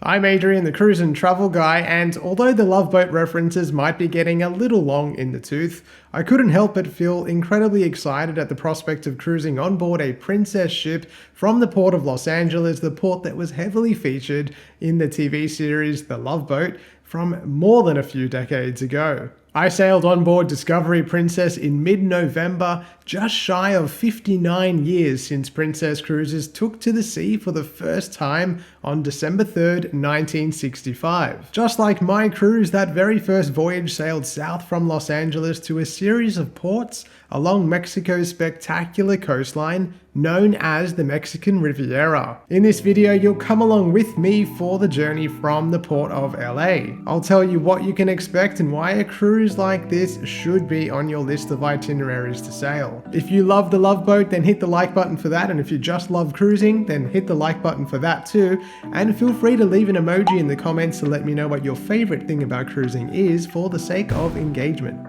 I'm Adrian, the cruise and travel guy, and although the Love Boat references might be getting a little long in the tooth, I couldn't help but feel incredibly excited at the prospect of cruising on board a princess ship from the port of Los Angeles, the port that was heavily featured in the TV series The Love Boat from more than a few decades ago. I sailed on board Discovery Princess in mid-November, just shy of 59 years since Princess Cruises took to the sea for the first time on December 3rd, 1965. Just like my cruise, that very first voyage sailed south from Los Angeles to a series of ports along Mexico's spectacular coastline known as the Mexican Riviera. In this video, you'll come along with me for the journey from the port of LA. I'll tell you what you can expect and why a cruise like this should be on your list of itineraries to sail. If you love the Love Boat, then hit the like button for that, and if you just love cruising, then hit the like button for that too, and feel free to leave an emoji in the comments to let me know what your favorite thing about cruising is for the sake of engagement.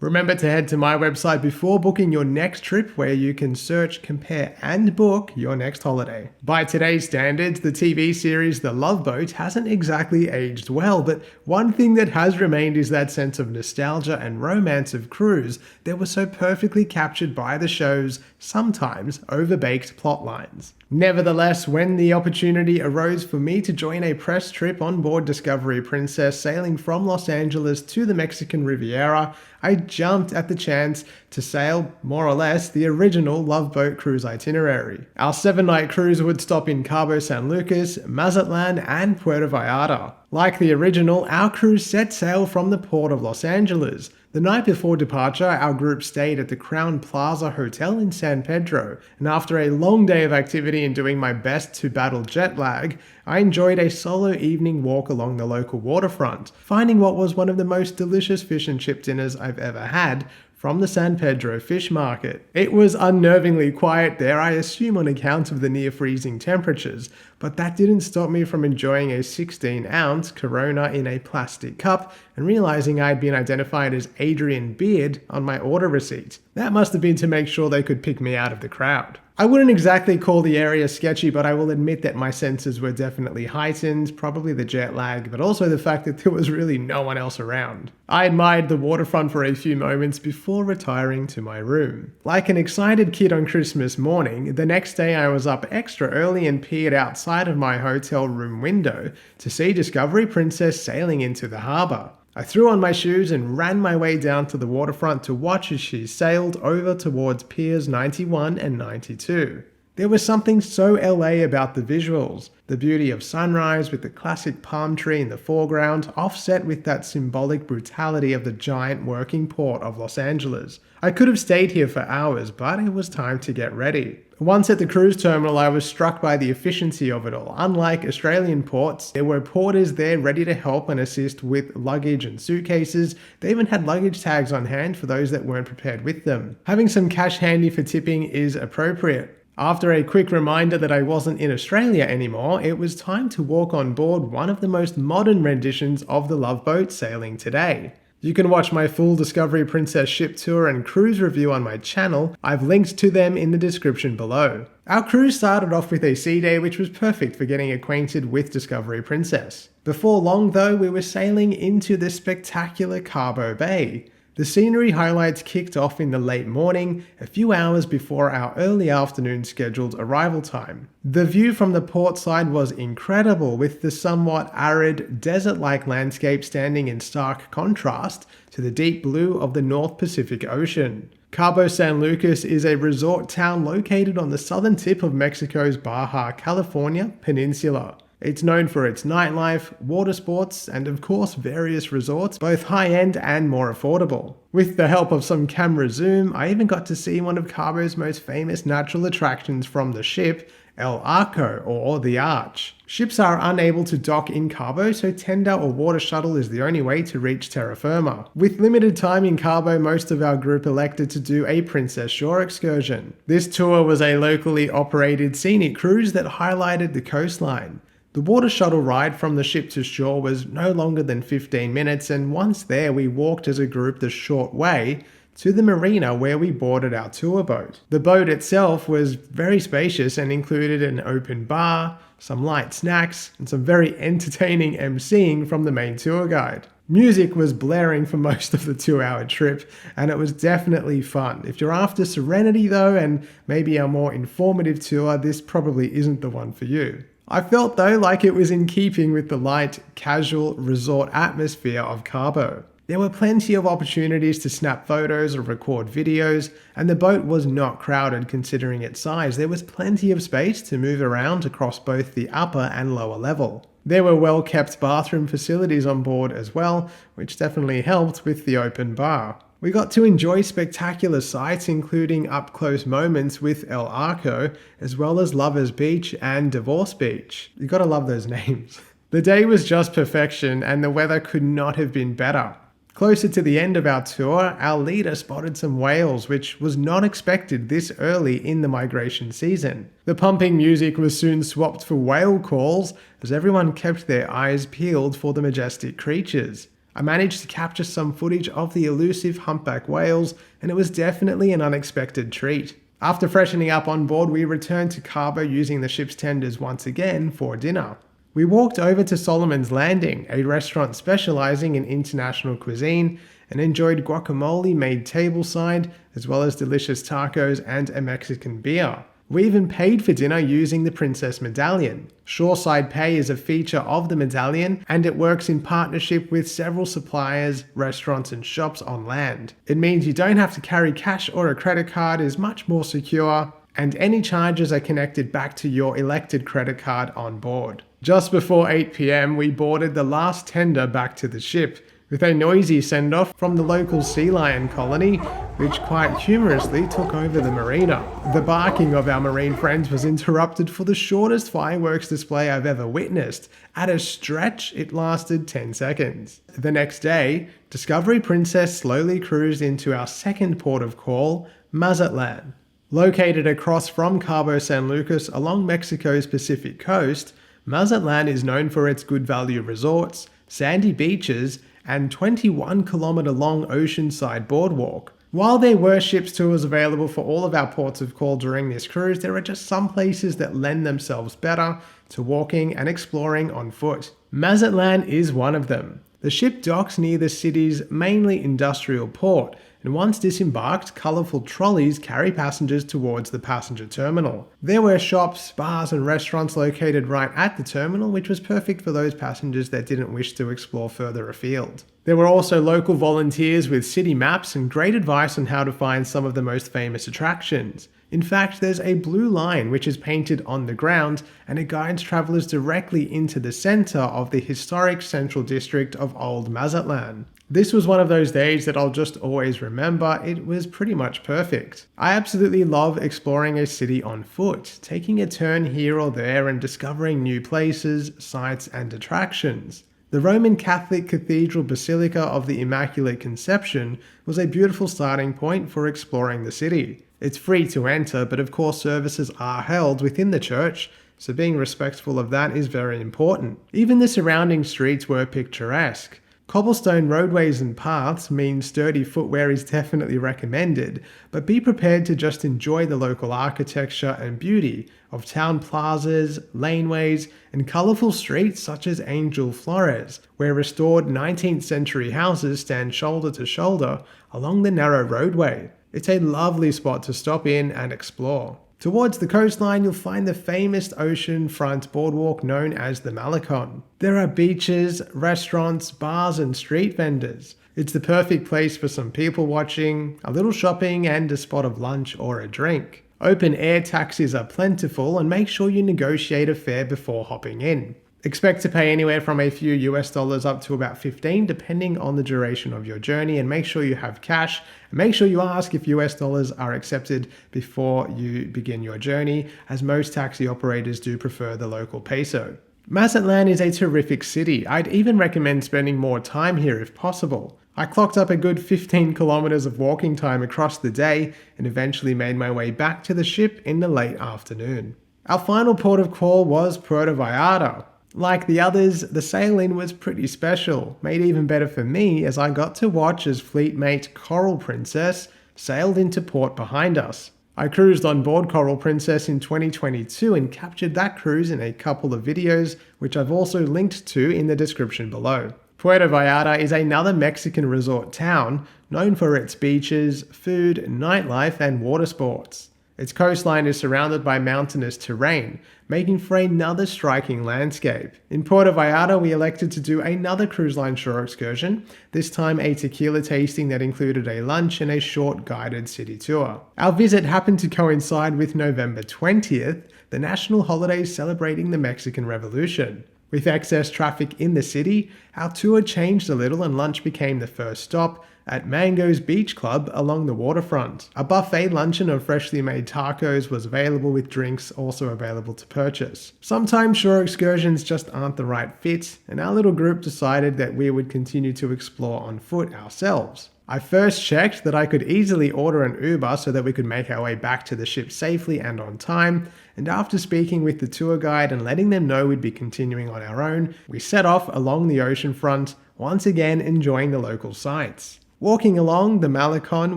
Remember to head to my website before booking your next trip, where you can search, compare, and book your next holiday. By today's standards, the TV series The Love Boat hasn't exactly aged well, but one thing that has remained is that sense of nostalgia and romance of cruise that was so perfectly captured by the show's sometimes overbaked plot lines. Nevertheless, when the opportunity arose for me to join a press trip on board Discovery Princess sailing from Los Angeles to the Mexican Riviera, I jumped at the chance to sail, more or less, the original Love Boat cruise itinerary. Our 7-night cruise would stop in Cabo San Lucas, Mazatlan, and Puerto Vallarta. Like the original, our cruise set sail from the port of Los Angeles. The night before departure, our group stayed at the Crown Plaza Hotel in San Pedro, and after a long day of activity and doing my best to battle jet lag, I enjoyed a solo evening walk along the local waterfront, finding what was one of the most delicious fish and chip dinners I've ever had from the San Pedro fish market. It was unnervingly quiet there, I assume on account of the near freezing temperatures, but that didn't stop me from enjoying a 16-ounce Corona in a plastic cup and realizing I'd been identified as Adrian Beard on my order receipt. That must have been to make sure they could pick me out of the crowd. I wouldn't exactly call the area sketchy, but I will admit that my senses were definitely heightened, probably the jet lag, but also the fact that there was really no one else around. I admired the waterfront for a few moments before retiring to my room. Like an excited kid on Christmas morning, the next day I was up extra early and peered outside of my hotel room window to see Discovery Princess sailing into the harbor. I threw on my shoes and ran my way down to the waterfront to watch as she sailed over towards Piers 91 and 92. There was something so LA about the visuals, the beauty of sunrise with the classic palm tree in the foreground, offset with that symbolic brutality of the giant working port of Los Angeles. I could have stayed here for hours, but it was time to get ready. Once at the cruise terminal, I was struck by the efficiency of it all. Unlike Australian ports, there were porters there ready to help and assist with luggage and suitcases. They even had luggage tags on hand for those that weren't prepared with them. Having some cash handy for tipping is appropriate. After a quick reminder that I wasn't in Australia anymore, it was time to walk on board one of the most modern renditions of the Love Boat sailing today. You can watch my full Discovery Princess ship tour and cruise review on my channel. I've linked to them in the description below. Our cruise started off with a sea day, which was perfect for getting acquainted with Discovery Princess. Before long though, we were sailing into the spectacular Cabo Bay. The scenery highlights kicked off in the late morning, a few hours before our early afternoon scheduled arrival time. The view from the port side was incredible, with the somewhat arid, desert-like landscape standing in stark contrast to the deep blue of the North Pacific Ocean. Cabo San Lucas is a resort town located on the southern tip of Mexico's Baja California peninsula. It's known for its nightlife, water sports, and of course various resorts, both high-end and more affordable. With the help of some camera zoom, I even got to see one of Cabo's most famous natural attractions from the ship, El Arco, or the Arch. Ships are unable to dock in Cabo, so tender or water shuttle is the only way to reach terra firma. With limited time in Cabo, most of our group elected to do a Princess Shore excursion. This tour was a locally operated scenic cruise that highlighted the coastline. The water shuttle ride from the ship to shore was no longer than 15 minutes, and once there we walked as a group the short way to the marina where we boarded our tour boat. The boat itself was very spacious and included an open bar, some light snacks, and some very entertaining emceeing from the main tour guide. Music was blaring for most of the 2-hour trip, and it was definitely fun. If you're after serenity though, and maybe a more informative tour, this probably isn't the one for you. I felt though like it was in keeping with the light, casual resort atmosphere of Cabo. There were plenty of opportunities to snap photos or record videos, and the boat was not crowded considering its size. There was plenty of space to move around across both the upper and lower level. There were well-kept bathroom facilities on board as well, which definitely helped with the open bar. We got to enjoy spectacular sights, including up-close moments with El Arco, as well as Lovers Beach and Divorce Beach. You gotta love those names. The day was just perfection, and the weather could not have been better. Closer to the end of our tour, our leader spotted some whales, which was not expected this early in the migration season. The pumping music was soon swapped for whale calls, as everyone kept their eyes peeled for the majestic creatures. I managed to capture some footage of the elusive humpback whales, and it was definitely an unexpected treat. After freshening up on board, we returned to Cabo using the ship's tenders once again for dinner. We walked over to Solomon's Landing, a restaurant specializing in international cuisine, and enjoyed guacamole made tableside, as well as delicious tacos and a Mexican beer. We even paid for dinner using the Princess Medallion. Shoreside Pay is a feature of the medallion, and it works in partnership with several suppliers, restaurants, and shops on land. It means you don't have to carry cash or a credit card, is much more secure, and any charges are connected back to your elected credit card on board. Just before 8 p.m, we boarded the last tender back to the ship, with a noisy send-off from the local sea lion colony, which quite humorously took over the marina. The barking of our marine friends was interrupted for the shortest fireworks display I've ever witnessed. At a stretch, it lasted 10 seconds. The next day, Discovery Princess slowly cruised into our second port of call, Mazatlan. Located across from Cabo San Lucas along Mexico's Pacific coast, Mazatlan is known for its good value resorts, sandy beaches, and 21-kilometer-long oceanside boardwalk. While there were ships tours available for all of our ports of call during this cruise, there are just some places that lend themselves better to walking and exploring on foot. Mazatlan is one of them. The ship docks near the city's mainly industrial port, and once disembarked, colourful trolleys carry passengers towards the passenger terminal. There were shops, bars and restaurants located right at the terminal, which was perfect for those passengers that didn't wish to explore further afield. There were also local volunteers with city maps and great advice on how to find some of the most famous attractions. In fact, there's a blue line which is painted on the ground, and it guides travelers directly into the center of the historic central district of Old Mazatlan. This was one of those days that I'll just always remember. It was pretty much perfect. I absolutely love exploring a city on foot, taking a turn here or there and discovering new places, sites, and attractions. The Roman Catholic Cathedral Basilica of the Immaculate Conception was a beautiful starting point for exploring the city. It's free to enter, but of course services are held within the church, so being respectful of that is very important. Even the surrounding streets were picturesque. Cobblestone roadways and paths mean sturdy footwear is definitely recommended, but be prepared to just enjoy the local architecture and beauty of town plazas, laneways, and colourful streets such as Angel Flores, where restored 19th century houses stand shoulder to shoulder along the narrow roadway. It's a lovely spot to stop in and explore. Towards the coastline, you'll find the famous ocean-front boardwalk known as the Malecon. There are beaches, restaurants, bars, and street vendors. It's the perfect place for some people watching, a little shopping, and a spot of lunch or a drink. Open-air taxis are plentiful, and make sure you negotiate a fare before hopping in. Expect to pay anywhere from a few US dollars up to about 15 depending on the duration of your journey, and make sure you have cash, and make sure you ask if US dollars are accepted before you begin your journey, as most taxi operators do prefer the local peso. Mazatlan is a terrific city. I'd even recommend spending more time here if possible. I clocked up a good 15 kilometers of walking time across the day and eventually made my way back to the ship in the late afternoon. Our final port of call was Puerto Vallarta. Like the others, the sail-in was pretty special, made even better for me as I got to watch as fleetmate Coral Princess sailed into port behind us. I cruised on board Coral Princess in 2022 and captured that cruise in a couple of videos, which I've also linked to in the description below. Puerto Vallarta is another Mexican resort town known for its beaches, food, nightlife, and water sports. Its coastline is surrounded by mountainous terrain, making for another striking landscape. In Puerto Vallarta, we elected to do another cruise line shore excursion, this time a tequila tasting that included a lunch and a short guided city tour. Our visit happened to coincide with November 20th, the national holiday celebrating the Mexican Revolution. With excess traffic in the city, our tour changed a little and lunch became the first stop at Mango's Beach Club along the waterfront. A buffet luncheon of freshly made tacos was available with drinks also available to purchase. Sometimes shore excursions just aren't the right fit, and our little group decided that we would continue to explore on foot ourselves. I first checked that I could easily order an Uber so that we could make our way back to the ship safely and on time, and after speaking with the tour guide and letting them know we'd be continuing on our own, we set off along the ocean front, once again enjoying the local sights. Walking along the Malecon,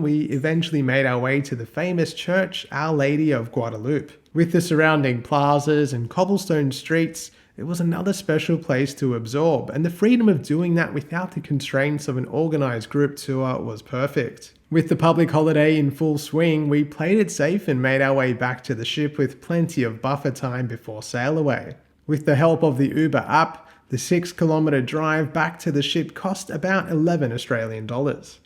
we eventually made our way to the famous church Our Lady of Guadalupe. With the surrounding plazas and cobblestone streets, it was another special place to absorb, and the freedom of doing that without the constraints of an organized group tour was perfect. With the public holiday in full swing, we played it safe and made our way back to the ship with plenty of buffer time before sail away. With the help of the Uber app, the 6-kilometer drive back to the ship cost about $11 Australian.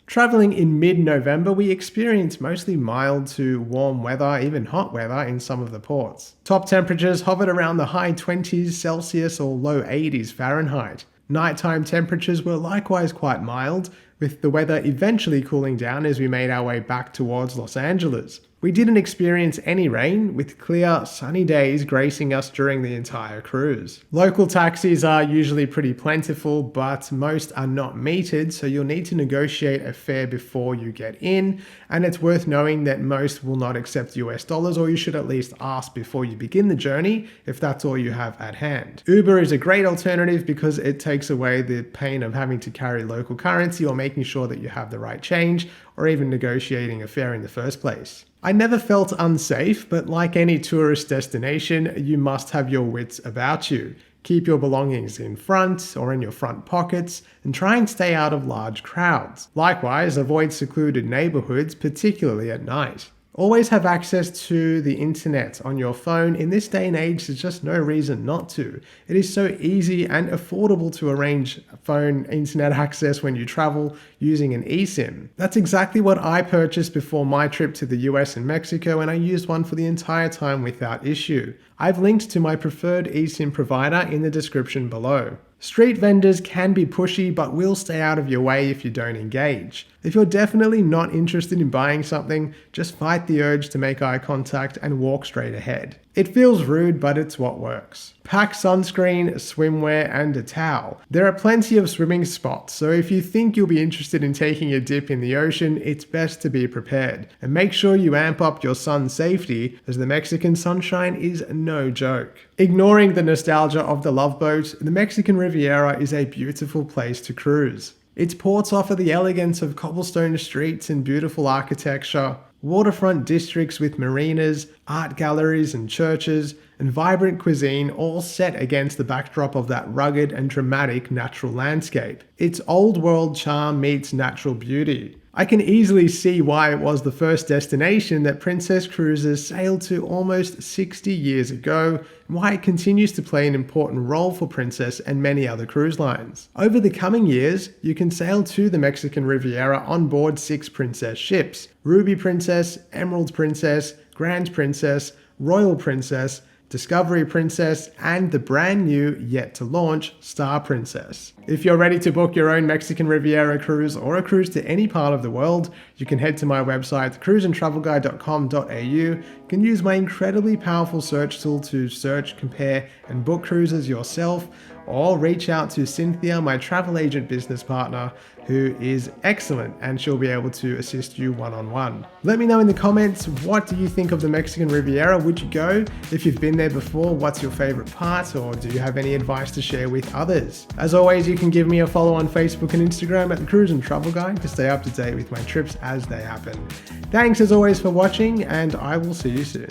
Travelling in mid-November, we experienced mostly mild to warm weather, even hot weather in some of the ports. Top temperatures hovered around the high 20s Celsius or low 80s Fahrenheit. Nighttime temperatures were likewise quite mild, with the weather eventually cooling down as we made our way back towards Los Angeles. We didn't experience any rain, with clear, sunny days gracing us during the entire cruise. Local taxis are usually pretty plentiful, but most are not metered, so you'll need to negotiate a fare before you get in, and it's worth knowing that most will not accept US dollars, or you should at least ask before you begin the journey if that's all you have at hand. Uber is a great alternative because it takes away the pain of having to carry local currency or making sure that you have the right change, or even negotiating a fare in the first place. I never felt unsafe, but like any tourist destination, you must have your wits about you. Keep your belongings in front or in your front pockets, and try and stay out of large crowds. Likewise, avoid secluded neighborhoods, particularly at night. Always have access to the internet on your phone. In this day and age, there's just no reason not to. It is so easy and affordable to arrange phone internet access when you travel using an eSIM. That's exactly what I purchased before my trip to the US and Mexico, and I used one for the entire time without issue. I've linked to my preferred eSIM provider in the description below. Street vendors can be pushy, but will stay out of your way if you don't engage. If you're definitely not interested in buying something, just fight the urge to make eye contact and walk straight ahead. It feels rude, but it's what works. Pack sunscreen, swimwear, and a towel. There are plenty of swimming spots, so if you think you'll be interested in taking a dip in the ocean, it's best to be prepared. And make sure you amp up your sun safety, as the Mexican sunshine is no joke. Ignoring the nostalgia of the Love Boat, the Mexican Riviera is a beautiful place to cruise. Its ports offer the elegance of cobblestone streets and beautiful architecture, waterfront districts with marinas, art galleries and churches, and vibrant cuisine, all set against the backdrop of that rugged and dramatic natural landscape. Its old world charm meets natural beauty. I can easily see why it was the first destination that Princess Cruises sailed to almost 60 years ago, and why it continues to play an important role for Princess and many other cruise lines. Over the coming years, you can sail to the Mexican Riviera on board 6 Princess ships: Ruby Princess, Emerald Princess, Grand Princess, Royal Princess, Discovery Princess, and the brand new, yet to launch, Star Princess. If you're ready to book your own Mexican Riviera cruise or a cruise to any part of the world, you can head to my website, cruiseandtravelguide.com.au. You can use my incredibly powerful search tool to search, compare, and book cruises yourself, or reach out to Cynthia, my travel agent business partner, who is excellent, and she'll be able to assist you one-on-one. Let me know in the comments, what do you think of the Mexican Riviera? Would you go? If you've been there before, what's your favorite part, or do you have any advice to share with others? As always, you can give me a follow on Facebook and Instagram at the Cruise and Travel Guide to stay up to date with my trips as they happen. Thanks as always for watching, and I will see you soon.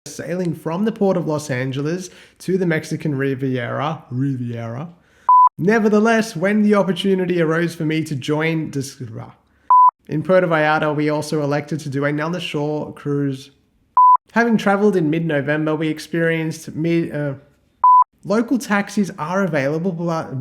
Sailing from the port of Los Angeles to the Mexican Riviera. Nevertheless, when the opportunity arose for me to join in Puerto Vallarta, we also elected to do another shore cruise. Having traveled in mid-November, we experienced local taxis are available, but